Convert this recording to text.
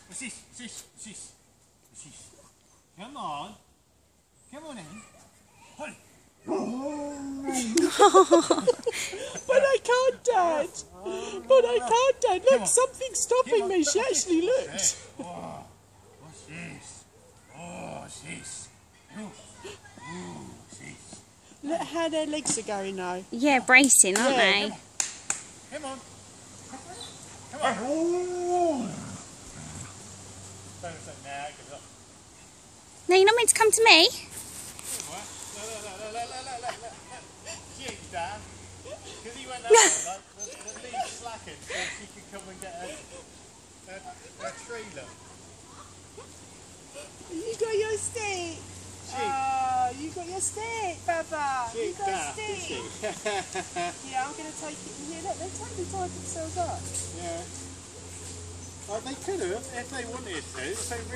What's this? What's this? What's this? What's this? Come on. Come on in. Holly. But I can't, Dad. But I can't, Dad. Look, something's stopping me. She actually looked. Oh, what's this? Oh, what's this? Ooh, what's this? Look how their legs are going now. Yeah, bracing, aren't they? Come on. Come on. Oh. No, you're not meant to come to me. Dad. Because he went that way, like, the leaves slackened so she could come and get a tree look. You got your stick. Oh, you got your stick, Baba. You got a stick. Yeah, I'm going to take it in here. Look, they totally tied themselves up. Yeah. Well, they could have if they wanted to. If they really